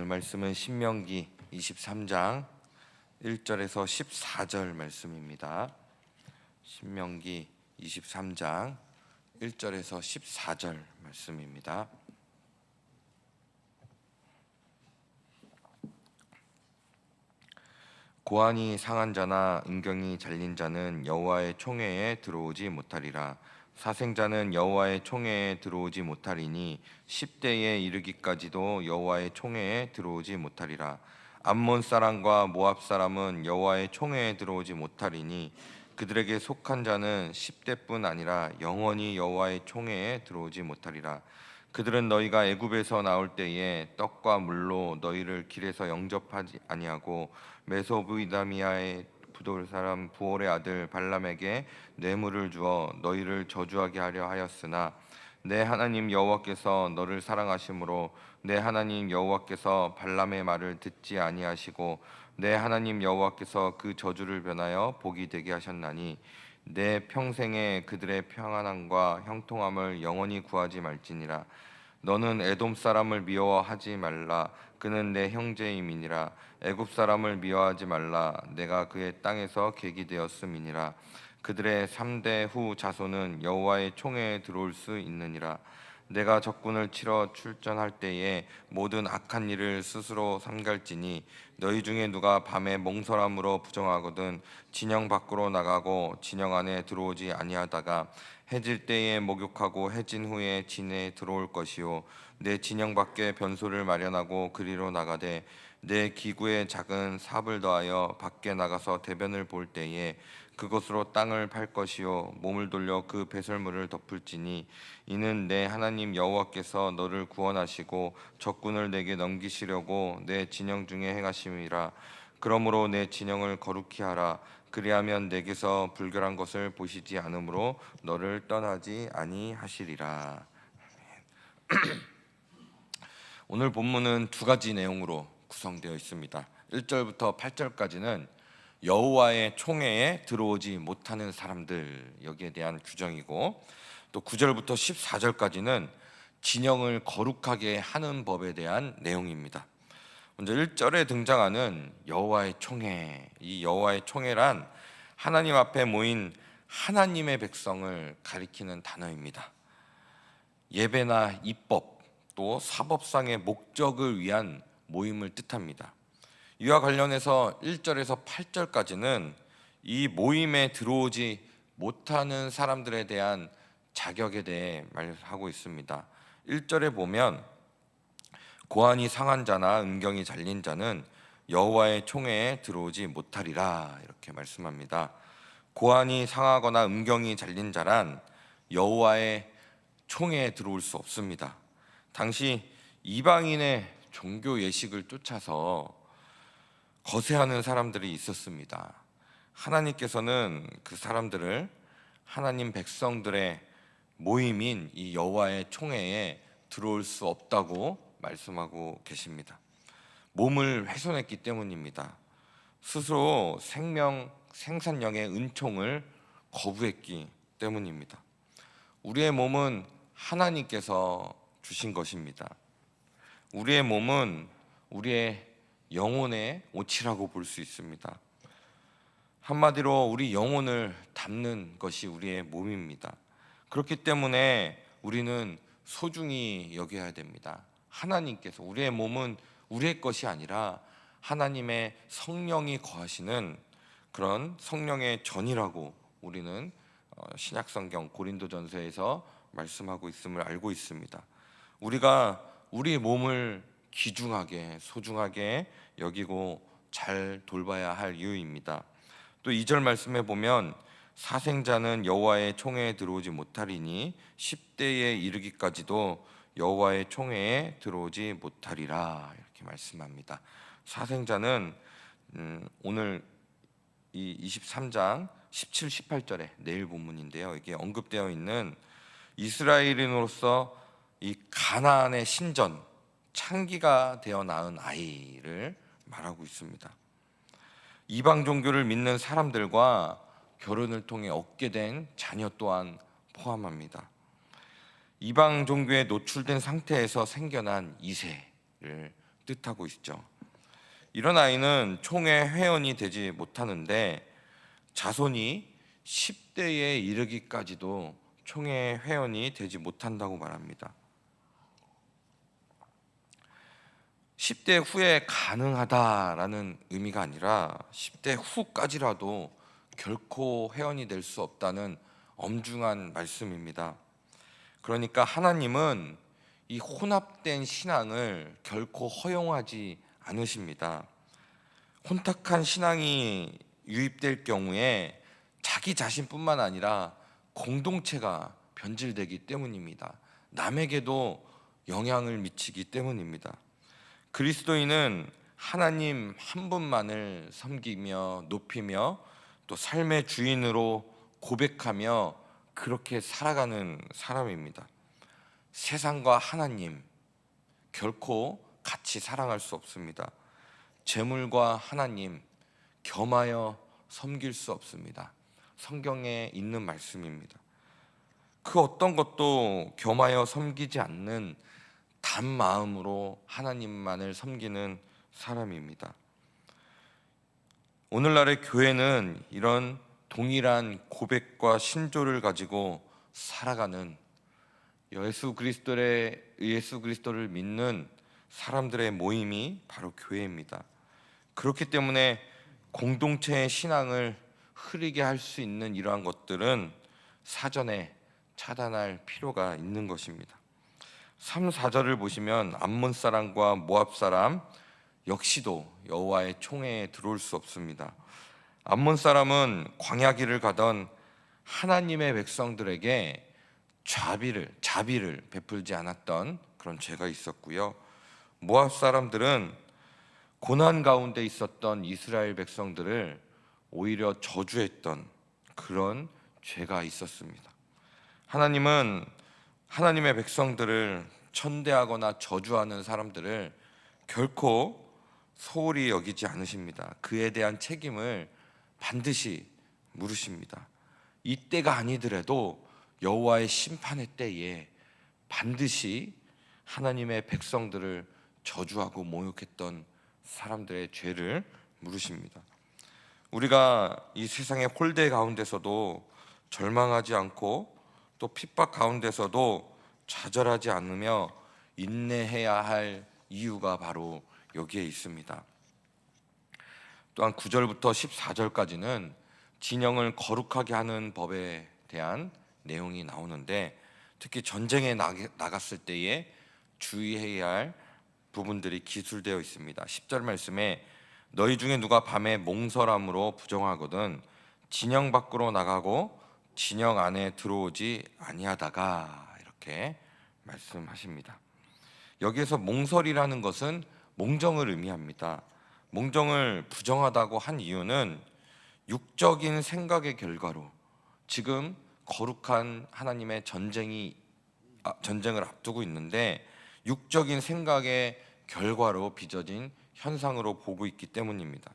말씀은 신명기 23장 1절에서 14절 말씀입니다. 신명기 23장 1절에서 14절 말씀입니다. 고환이 상한 자나 음경이 잘린 자는 여호와의 총회에 들어오지 못하리라. 사생자는 여호와의 총회에 들어오지 못하리니 10대에 이르기까지도 여호와의 총회에 들어오지 못하리라. 암몬 사람과 모압 사람은 여호와의 총회에 들어오지 못하리니 그들에게 속한 자는 10대뿐 아니라 영원히 여호와의 총회에 들어오지 못하리라. 그들은 너희가 애굽에서 나올 때에 떡과 물로 너희를 길에서 영접하지 아니하고 메소부다미아의 부돌 사람 부올의 아들 발람에게 뇌물을 주어 너희를 저주하게 하려 하였으나 내 하나님 여호와께서 너를 사랑하심으로 내 하나님 여호와께서 발람의 말을 듣지 아니하시고 내 하나님 여호와께서 그 저주를 변하여 복이 되게 하셨나니 내 평생에 그들의 평안함과 형통함을 영원히 구하지 말지니라. 너는 에돔 사람을 미워하지 말라. 그는 내 형제임이니라. 애굽 사람을 미워하지 말라. 내가 그의 땅에서 객이 되었음이니라. 그들의 3대 후 자손은 여호와의 총회에 들어올 수 있느니라. 내가 적군을 치러 출전할 때에 모든 악한 일을 스스로 삼갈지니 너희 중에 누가 밤에 몽설함으로 부정하거든 진영 밖으로 나가고 진영 안에 들어오지 아니하다가 해질 때에 목욕하고 해진 후에 진에 들어올 것이요 내 진영 밖에 변소를 마련하고 그리로 나가되 내 기구에 작은 삽을 더하여 밖에 나가서 대변을 볼 때에 그것으로 땅을 팔 것이요 몸을 돌려 그 배설물을 덮을지니 이는 내 하나님 여호와께서 너를 구원하시고 적군을 내게 넘기시려고 내 진영 중에 행하심이라. 그러므로 내 진영을 거룩히 하라. 그리하면 내게서 불결한 것을 보시지 않으므로 너를 떠나지 아니하시리라. 오늘 본문은 두 가지 내용으로 구성되어 있습니다. 1절부터 8절까지는 여호와의 총회에 들어오지 못하는 사람들, 여기에 대한 규정이고, 또 9절부터 14절까지는 진영을 거룩하게 하는 법에 대한 내용입니다. 먼저 1절에 등장하는 여호와의 총회, 이 여호와의 총회란 하나님 앞에 모인 하나님의 백성을 가리키는 단어입니다. 예배나 입법, 또 사법상의 목적을 위한 모임을 뜻합니다. 이와 관련해서 1절에서 8절까지는 이 모임에 들어오지 못하는 사람들에 대한 자격에 대해 말하고 있습니다. 1절에 보면 고환이 상한 자나 음경이 잘린 자는 여호와의 총회에 들어오지 못하리라 이렇게 말씀합니다. 고환이 상하거나 음경이 잘린 자란 여호와의 총회에 들어올 수 없습니다. 당시 이방인의 종교 예식을 쫓아서 거세하는 사람들이 있었습니다. 하나님께서는 그 사람들을 하나님 백성들의 모임인 이 여호와의 총회에 들어올 수 없다고 말씀하고 계십니다. 몸을 훼손했기 때문입니다. 스스로 생산력의 은총을 거부했기 때문입니다. 우리의 몸은 하나님께서 주신 것입니다. 우리의 몸은 우리의 영혼의 옷이라고 볼 수 있습니다. 한마디로 우리 영혼을 담는 것이 우리의 몸입니다. 그렇기 때문에 우리는 소중히 여겨야 됩니다. 하나님께서, 우리의 몸은 우리의 것이 아니라 하나님의 성령이 거하시는 그런 성령의 전이라고 우리는 신약성경 고린도전서에서 말씀하고 있음을 알고 있습니다. 우리가 우리 몸을 귀중하게 소중하게 여기고 잘 돌봐야 할 이유입니다. 또 2절 말씀에 보면 사생자는 여호와의 총회에 들어오지 못하리니 10대에 이르기까지도 여호와의 총회에 들어오지 못하리라 이렇게 말씀합니다. 사생자는 오늘 이 23장 17, 18절에 내일 본문인데요. 이게 언급되어 있는 이스라엘인으로서 이 가나안의 신전 창기가 되어 낳은 아이를 말하고 있습니다. 이방 종교를 믿는 사람들과 결혼을 통해 얻게 된 자녀 또한 포함합니다. 이방 종교에 노출된 상태에서 생겨난 이세를 뜻하고 있죠. 이런 아이는 총회 회원이 되지 못하는데 자손이 10대에 이르기까지도 총회 회원이 되지 못한다고 말합니다. 10대 후에 가능하다라는 의미가 아니라 10대 후까지라도 결코 회원이 될 수 없다는 엄중한 말씀입니다. 그러니까 하나님은 이 혼합된 신앙을 결코 허용하지 않으십니다. 혼탁한 신앙이 유입될 경우에 자기 자신뿐만 아니라 공동체가 변질되기 때문입니다. 남에게도 영향을 미치기 때문입니다. 그리스도인은 하나님 한 분만을 섬기며 높이며 또 삶의 주인으로 고백하며 그렇게 살아가는 사람입니다. 세상과 하나님 결코 같이 사랑할 수 없습니다. 재물과 하나님 겸하여 섬길 수 없습니다. 성경에 있는 말씀입니다. 그 어떤 것도 겸하여 섬기지 않는 단 마음으로 하나님만을 섬기는 사람입니다. 오늘날의 교회는 이런 동일한 고백과 신조를 가지고 살아가는 예수 그리스도를 믿는 사람들의 모임이 바로 교회입니다. 그렇기 때문에 공동체의 신앙을 흐리게 할 수 있는 이러한 것들은 사전에 차단할 필요가 있는 것입니다. 3, 4절을 보시면 암몬 사람과 모압 사람 역시도 여호와의 총회에 들어올 수 없습니다. 암몬 사람은 광야길을 가던 하나님의 백성들에게 자비를 베풀지 않았던 그런 죄가 있었고요. 모압 사람들은 고난 가운데 있었던 이스라엘 백성들을 오히려 저주했던 그런 죄가 있었습니다. 하나님은 하나님의 백성들을 천대하거나 저주하는 사람들을 결코 소홀히 여기지 않으십니다. 그에 대한 책임을 반드시 물으십니다. 이때가 아니더라도 여호와의 심판의 때에 반드시 하나님의 백성들을 저주하고 모욕했던 사람들의 죄를 물으십니다. 우리가 이 세상의 홀대 가운데서도 절망하지 않고 또 핍박 가운데서도 좌절하지 않으며 인내해야 할 이유가 바로 여기에 있습니다. 또한 9절부터 14절까지는 진영을 거룩하게 하는 법에 대한 내용이 나오는데 특히 전쟁에 나갔을 때에 주의해야 할 부분들이 기술되어 있습니다. 10절 말씀에 너희 중에 누가 밤에 몽설함으로 부정하거든 진영 밖으로 나가고 진영 안에 들어오지 아니하다가 이렇게 말씀하십니다. 여기에서 몽설이라는 것은 몽정을 의미합니다. 몽정을 부정하다고 한 이유는 육적인 생각의 결과로 지금 거룩한 하나님의 전쟁을 앞두고 있는데 육적인 생각의 결과로 빚어진 현상으로 보고 있기 때문입니다.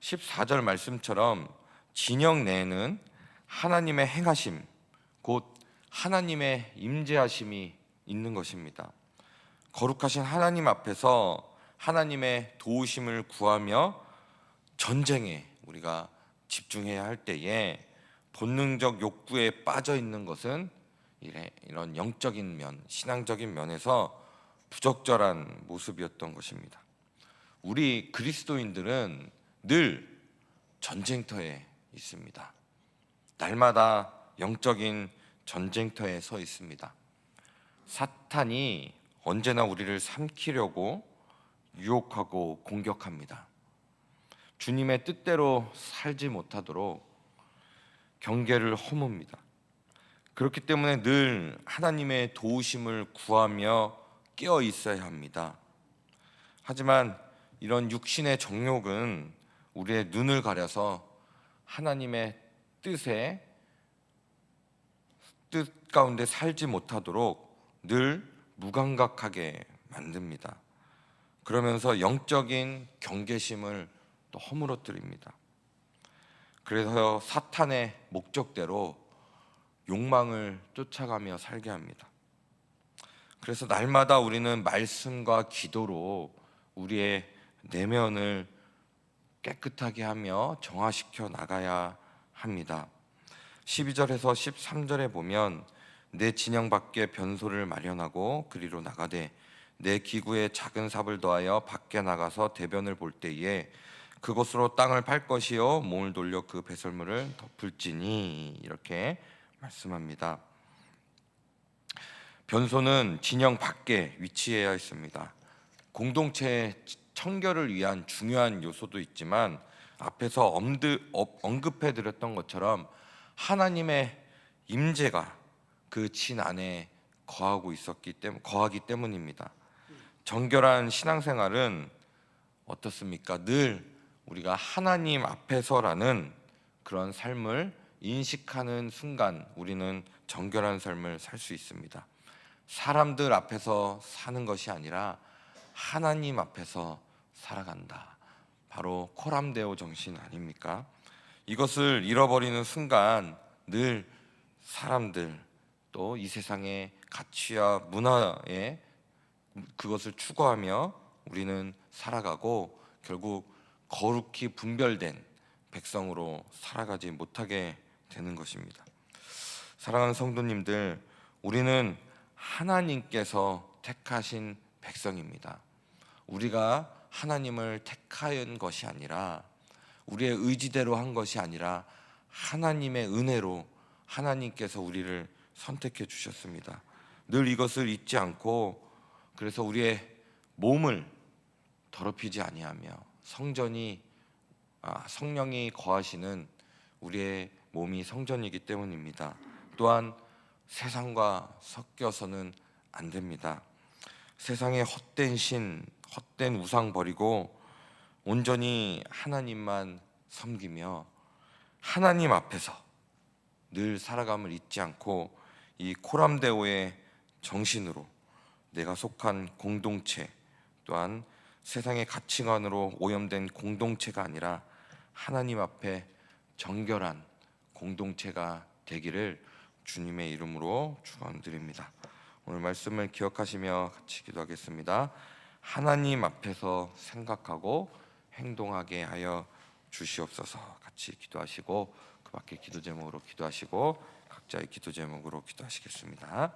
14절 말씀처럼 진영 내에는 하나님의 행하심, 곧 하나님의 임재하심이 있는 것입니다. 거룩하신 하나님 앞에서 하나님의 도우심을 구하며 전쟁에 우리가 집중해야 할 때에 본능적 욕구에 빠져 있는 것은 이런 영적인 면, 신앙적인 면에서 부적절한 모습이었던 것입니다. 우리 그리스도인들은 늘 전쟁터에 있습니다. 날마다 영적인 전쟁터에 서 있습니다. 사탄이 언제나 우리를 삼키려고 유혹하고 공격합니다. 주님의 뜻대로 살지 못하도록 경계를 허뭅니다. 그렇기 때문에 늘 하나님의 도우심을 구하며 깨어 있어야 합니다. 하지만 이런 육신의 정욕은 우리의 눈을 가려서 하나님의 뜻 가운데 살지 못하도록 늘 무감각하게 만듭니다. 그러면서 영적인 경계심을 또 허물어뜨립니다. 그래서 사탄의 목적대로 욕망을 쫓아가며 살게 합니다. 그래서 날마다 우리는 말씀과 기도로 우리의 내면을 깨끗하게 하며 정화시켜 나가야 합니다. 12절에서 13절에 보면 내 진영 밖에 변소를 마련하고 그리로 나가되 내 기구에 작은 삽을 더하여 밖에 나가서 대변을 볼 때에 그곳으로 땅을 팔 것이요 몸을 돌려 그 배설물을 덮을지니, 이렇게 말씀합니다. 변소는 진영 밖에 위치해야 했습니다. 공동체의 청결을 위한 중요한 요소도 있지만 앞에서 언급해 드렸던 것처럼 하나님의 임재가 그 진 안에 거하기 때문입니다. 정결한 신앙생활은 어떻습니까? 늘 우리가 하나님 앞에서라는 그런 삶을 인식하는 순간 우리는 정결한 삶을 살 수 있습니다. 사람들 앞에서 사는 것이 아니라 하나님 앞에서 살아간다. 바로 코람데오 정신 아닙니까? 이것을 잃어버리는 순간 늘 사람들, 또 이 세상의 가치와 문화에 그것을 추구하며 우리는 살아가고 결국 거룩히 분별된 백성으로 살아가지 못하게 되는 것입니다. 사랑하는 성도님들, 우리는 하나님께서 택하신 백성입니다. 우리가 하나님을 택한 것이 아니라, 우리의 의지대로 한 것이 아니라 하나님의 은혜로 하나님께서 우리를 선택해 주셨습니다. 늘 이것을 잊지 않고, 그래서 우리의 몸을 더럽히지 아니하며 성령이 거하시는 우리의 몸이 성전이기 때문입니다. 또한 세상과 섞여서는 안 됩니다. 세상의 헛된 신, 헛된 우상 버리고 온전히 하나님만 섬기며 하나님 앞에서 늘 살아감을 잊지 않고 이 코람데오의 정신으로 내가 속한 공동체, 또한 세상의 가치관으로 오염된 공동체가 아니라 하나님 앞에 정결한 공동체가 되기를 주님의 이름으로 축원드립니다. 오늘 말씀을 기억하시며 같이 기도하겠습니다. 하나님 앞에서 생각하고 행동하게 하여 주시옵소서. 같이 기도하시고 그 밖에 기도 제목으로 기도하시고 각자의 기도 제목으로 기도하시겠습니다.